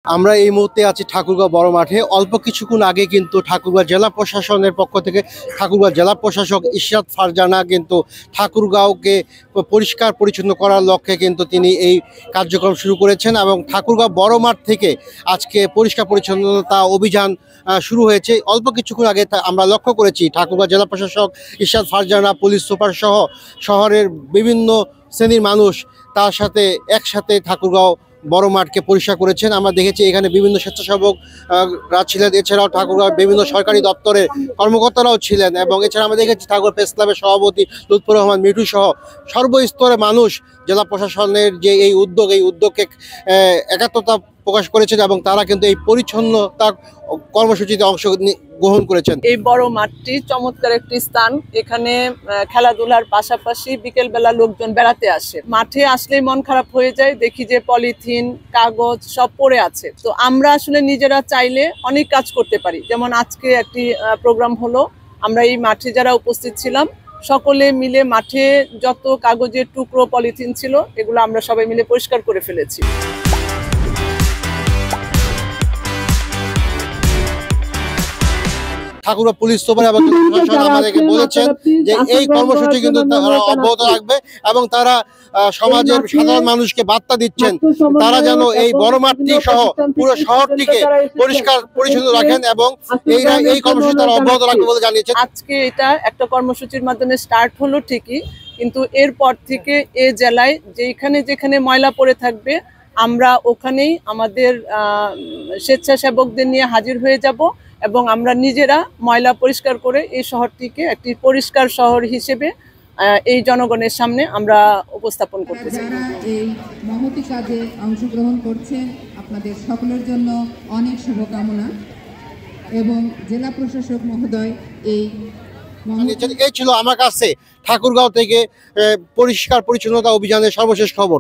আমরা এই মুহূর্তে আছি ঠাকুরগাঁও বড় মাঠে। অল্প কিছুক্ষণ আগে কিন্তু ঠাকুরগাঁও জেলা প্রশাসনের পক্ষ থেকে ঠাকুরগাঁও জেলা প্রশাসক ইশরাত ফারজানা কিন্তু ঠাকুরগাঁওকে পরিষ্কার পরিচ্ছন্ন করার লক্ষ্যে কিন্তু তিনি এই কার্যক্রম শুরু করেছেন এবং ঠাকুরগাঁও বড় মাঠ থেকে আজকে পরিষ্কার পরিচ্ছন্নতা অভিযান শুরু হয়েছে। অল্প কিছুক্ষণ আগে আমরা লক্ষ্য করেছি ঠাকুরগাঁও জেলা প্রশাসক ইশরাত ফারজানা, পুলিশ সুপার সহ শহরের বিভিন্ন শ্রেণীর মানুষ তার সাথে একসাথে ঠাকুরগাঁও বড় মাঠকে পরিষ্কার করেছেন। আমরা দেখেছি এখানে বিভিন্ন স্বেচ্ছাসেবকরা ছিলেন, এছাড়াও ঠাকুরগাঁও বিভিন্ন সরকারি দপ্তরের কর্মকর্তারাও ছিলেন এবং এছাড়া আমরা দেখেছি ঠাকুর প্রেস ক্লাবের সভাপতি লুৎফর রহমান মিঠু সহ সর্বস্তরের মানুষ জেলা প্রশাসনের যে এই উদ্যোগকে একাত্মতা প্রকাশ করেছেন এবং তারা কিন্তু এই পরিচ্ছন্নতা কর্মসূচিতে গ্রহণ করেছেন। এই বড় মাঠটি চমৎকার একটি স্থান। এখানে খেলাধুলার পাশাপাশি বিকেল বেলা লোকজন বেড়াতে আসে। মাঠে আসলেই মন খারাপ হয়ে যায়, দেখি যে পলিথিন, কাগজ সব পড়ে আছে। তো আমরা আসলে নিজেরা চাইলে অনেক কাজ করতে পারি। যেমন আজকে একটি প্রোগ্রাম হলো, আমরা এই মাঠে যারা উপস্থিত ছিলাম সকলে মিলে মাঠে যত কাগজের টুকরো, পলিথিন ছিল এগুলো আমরা সবাই মিলে পরিষ্কার করে ফেলেছি। ঠাকুরগাঁও পুলিশ সুপার এবং প্রশাসন আমাদেরকে বলেছেন যে এই কর্মসূচি কিন্তু তারা অব্যাহত রাখবে এবং তারা সমাজের সাধারণ মানুষকে বার্তা দিচ্ছেন তারা যেন এই বড় মাঠটি সহ পুরো শহরটিকে পরিষ্কার পরিচ্ছন্ন রাখেন এবং এই কর্মসূচি তারা অব্যাহত রাখবে বলে জানিয়েছেন। আজকে এটা একটা কর্মসূচির মাধ্যমে স্টার্ট হলো ঠিকই, কিন্তু এরপর থেকে এই জেলায় যেখানে ময়লা পড়ে থাকবে আমরা ওখানেই আমাদের স্বেচ্ছাসেবকদের নিয়ে হাজির হয়ে যাব এবং আমরা নিজেরা ময়লা পরিষ্কার করে এই শহরটিকে একটি পরিষ্কার শহর হিসেবে এই জনগণের সামনে আমরা উপস্থাপন করতে চাই। যারা এই মহতি কাজে অংশগ্রহণ করছেন আপনাদের সকলের জন্য অনেক শুভকামনা এবং জেলা প্রশাসক মহোদয় এই ছিল আমার কাছে ঠাকুরগাঁও থেকে পরিষ্কার পরিচ্ছন্নতা অভিযানের সর্বশেষ খবর।